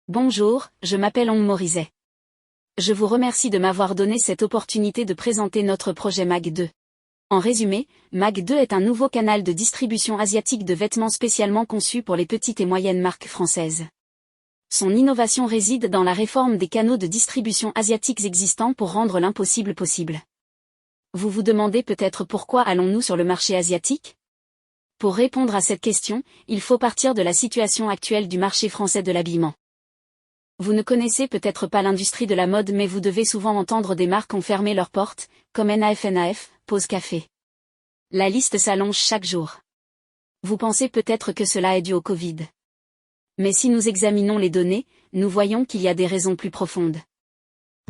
Bonjour, je m'appelle Ong Morizet. Je vous remercie de m'avoir donné cette opportunité de présenter notre projet MAG 2. En résumé, MAG 2 est un nouveau canal de distribution asiatique de vêtements spécialement conçu pour les petites et moyennes marques françaises. Son innovation réside dans la réforme des canaux de distribution asiatiques existants pour rendre l'impossible possible. Vous vous demandez peut-être pourquoi allons-nous sur le marché asiatique ? Pour répondre à cette question, il faut partir de la situation actuelle du marché français de l'habillement. Vous ne connaissez peut-être pas l'industrie de la mode, mais vous devez souvent entendre des marques ont fermé leurs portes, comme NAF, Pause Café. La liste s'allonge chaque jour. Vous pensez peut-être que cela est dû au Covid. Mais si nous examinons les données, nous voyons qu'il y a des raisons plus profondes.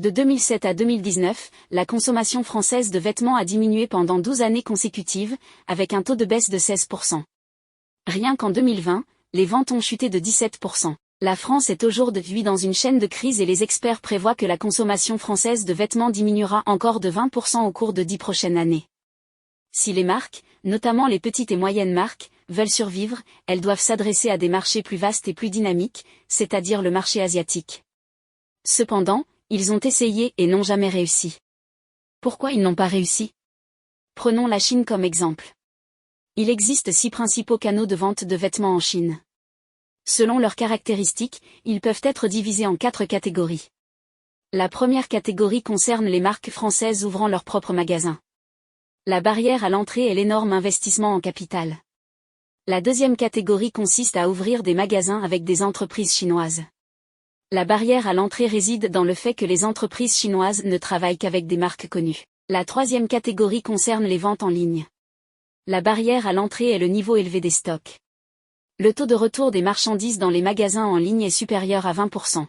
De 2007 à 2019, la consommation française de vêtements a diminué pendant 12 années consécutives, avec un taux de baisse de 16%. Rien qu'en 2020, les ventes ont chuté de 17%. La France est aujourd'hui dans une chaîne de crise et les experts prévoient que la consommation française de vêtements diminuera encore de 20% au cours de 10 prochaines années. Si les marques, notamment les petites et moyennes marques, veulent survivre, elles doivent s'adresser à des marchés plus vastes et plus dynamiques, c'est-à-dire le marché asiatique. Cependant, ils ont essayé et n'ont jamais réussi. Pourquoi ils n'ont pas réussi ? Prenons la Chine comme exemple. Il existe 6 principaux canaux de vente de vêtements en Chine. Selon leurs caractéristiques, ils peuvent être divisés en 4 catégories. La première catégorie concerne les marques françaises ouvrant leurs propres magasins. La barrière à l'entrée est l'énorme investissement en capital. La deuxième catégorie consiste à ouvrir des magasins avec des entreprises chinoises. La barrière à l'entrée réside dans le fait que les entreprises chinoises ne travaillent qu'avec des marques connues. La troisième catégorie concerne les ventes en ligne. La barrière à l'entrée est le niveau élevé des stocks. Le taux de retour des marchandises dans les magasins en ligne est supérieur à 20%.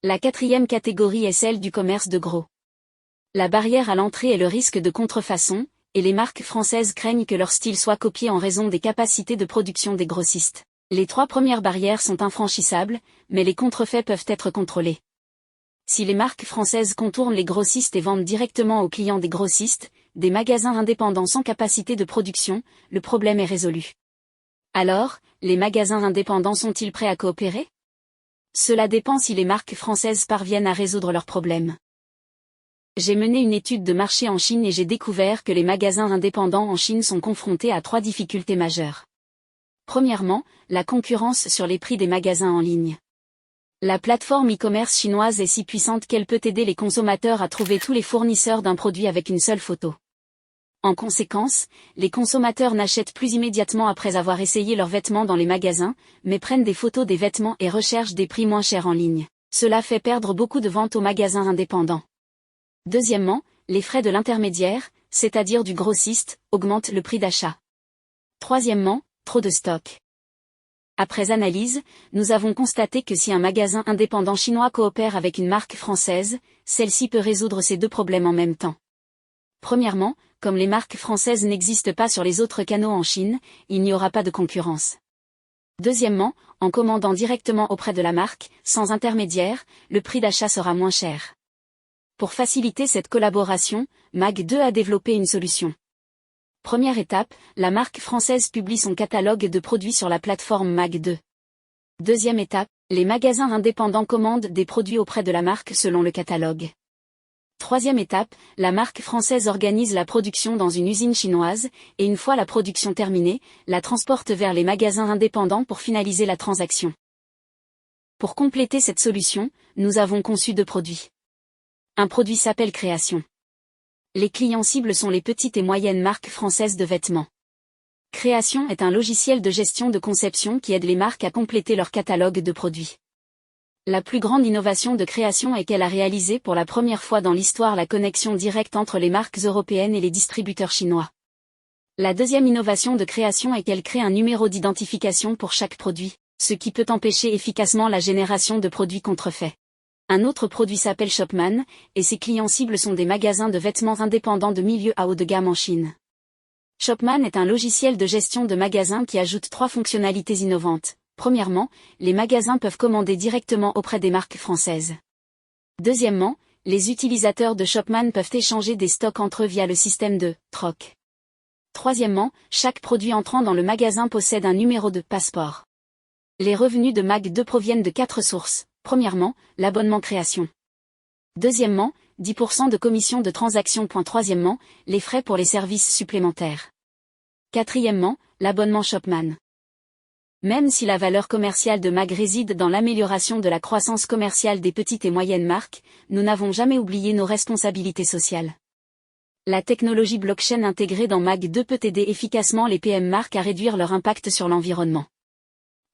La quatrième catégorie est celle du commerce de gros. La barrière à l'entrée est le risque de contrefaçon, et les marques françaises craignent que leur style soit copié en raison des capacités de production des grossistes. Les 3 premières barrières sont infranchissables, mais les contrefaits peuvent être contrôlés. Si les marques françaises contournent les grossistes et vendent directement aux clients des grossistes, des magasins indépendants sans capacité de production, le problème est résolu. Alors, les magasins indépendants sont-ils prêts à coopérer ? Cela dépend si les marques françaises parviennent à résoudre leurs problèmes. J'ai mené une étude de marché en Chine et j'ai découvert que les magasins indépendants en Chine sont confrontés à 3 difficultés majeures. Premièrement, la concurrence sur les prix des magasins en ligne. La plateforme e-commerce chinoise est si puissante qu'elle peut aider les consommateurs à trouver tous les fournisseurs d'un produit avec une seule photo. En conséquence, les consommateurs n'achètent plus immédiatement après avoir essayé leurs vêtements dans les magasins, mais prennent des photos des vêtements et recherchent des prix moins chers en ligne. Cela fait perdre beaucoup de ventes aux magasins indépendants. Deuxièmement, les frais de l'intermédiaire, c'est-à-dire du grossiste, augmentent le prix d'achat. Troisièmement, trop de stock. Après analyse, nous avons constaté que si un magasin indépendant chinois coopère avec une marque française, celle-ci peut résoudre ces 2 problèmes en même temps. Premièrement, comme les marques françaises n'existent pas sur les autres canaux en Chine, il n'y aura pas de concurrence. Deuxièmement, en commandant directement auprès de la marque, sans intermédiaire, le prix d'achat sera moins cher. Pour faciliter cette collaboration, MAG 2 a développé une solution. Première étape, la marque française publie son catalogue de produits sur la plateforme MAG 2. Deuxième étape, les magasins indépendants commandent des produits auprès de la marque selon le catalogue. Troisième étape, la marque française organise la production dans une usine chinoise, et une fois la production terminée, la transporte vers les magasins indépendants pour finaliser la transaction. Pour compléter cette solution, nous avons conçu 2 produits. Un produit s'appelle Création. Les clients cibles sont les petites et moyennes marques françaises de vêtements. Création est un logiciel de gestion de conception qui aide les marques à compléter leur catalogue de produits. La plus grande innovation de Création est qu'elle a réalisé pour la première fois dans l'histoire la connexion directe entre les marques européennes et les distributeurs chinois. La deuxième innovation de Création est qu'elle crée un numéro d'identification pour chaque produit, ce qui peut empêcher efficacement la génération de produits contrefaits. Un autre produit s'appelle Shopman, et ses clients cibles sont des magasins de vêtements indépendants de milieu à haut de gamme en Chine. Shopman est un logiciel de gestion de magasins qui ajoute 3 fonctionnalités innovantes. Premièrement, les magasins peuvent commander directement auprès des marques françaises. Deuxièmement, les utilisateurs de Shopman peuvent échanger des stocks entre eux via le système de troc. Troisièmement, chaque produit entrant dans le magasin possède un numéro de passeport. Les revenus de MAG 2 proviennent de 4 sources. Premièrement, l'abonnement création. Deuxièmement, 10% de commission de transaction. Troisièmement, les frais pour les services supplémentaires. Quatrièmement, l'abonnement Shopman. Même si la valeur commerciale de MAG réside dans l'amélioration de la croissance commerciale des petites et moyennes marques, nous n'avons jamais oublié nos responsabilités sociales. La technologie blockchain intégrée dans MAG 2 peut aider efficacement les PM marques à réduire leur impact sur l'environnement,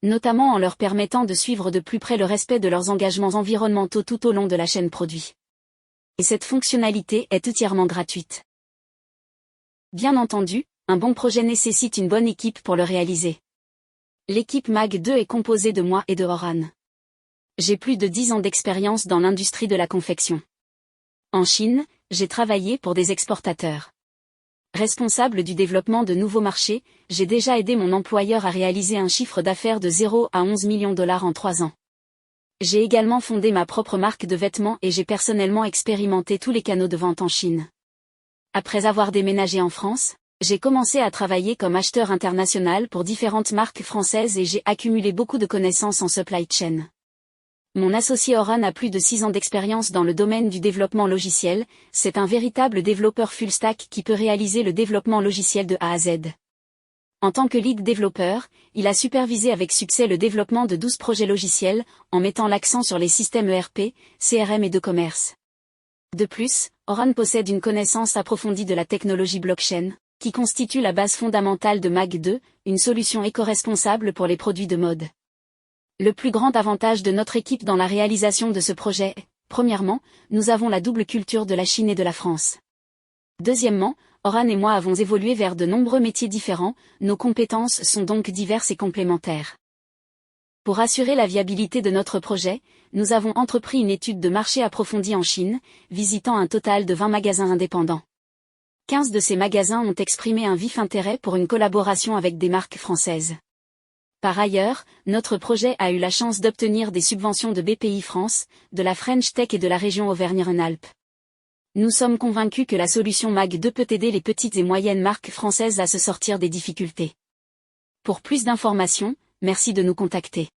notamment en leur permettant de suivre de plus près le respect de leurs engagements environnementaux tout au long de la chaîne produit. Et cette fonctionnalité est entièrement gratuite. Bien entendu, un bon projet nécessite une bonne équipe pour le réaliser. L'équipe MAG 2 est composée de moi et de Oran. J'ai plus de 10 ans d'expérience dans l'industrie de la confection. En Chine, j'ai travaillé pour des exportateurs. Responsable du développement de nouveaux marchés, j'ai déjà aidé mon employeur à réaliser un chiffre d'affaires de 0 à 11 millions de dollars en 3 ans. J'ai également fondé ma propre marque de vêtements et j'ai personnellement expérimenté tous les canaux de vente en Chine. Après avoir déménagé en France, j'ai commencé à travailler comme acheteur international pour différentes marques françaises et j'ai accumulé beaucoup de connaissances en supply chain. Mon associé Oran a plus de 6 ans d'expérience dans le domaine du développement logiciel, c'est un véritable développeur full stack qui peut réaliser le développement logiciel de A à Z. En tant que lead développeur, il a supervisé avec succès le développement de 12 projets logiciels, en mettant l'accent sur les systèmes ERP, CRM et de commerce. De plus, Oran possède une connaissance approfondie de la technologie blockchain, qui constitue la base fondamentale de MAG 2, une solution éco-responsable pour les produits de mode. Le plus grand avantage de notre équipe dans la réalisation de ce projet est, premièrement, nous avons la double culture de la Chine et de la France. Deuxièmement, Oran et moi avons évolué vers de nombreux métiers différents, nos compétences sont donc diverses et complémentaires. Pour assurer la viabilité de notre projet, nous avons entrepris une étude de marché approfondie en Chine, visitant un total de 20 magasins indépendants. 15 de ces magasins ont exprimé un vif intérêt pour une collaboration avec des marques françaises. Par ailleurs, notre projet a eu la chance d'obtenir des subventions de BPI France, de la French Tech et de la région Auvergne-Rhône-Alpes. Nous sommes convaincus que la solution MAG 2 peut aider les petites et moyennes marques françaises à se sortir des difficultés. Pour plus d'informations, merci de nous contacter.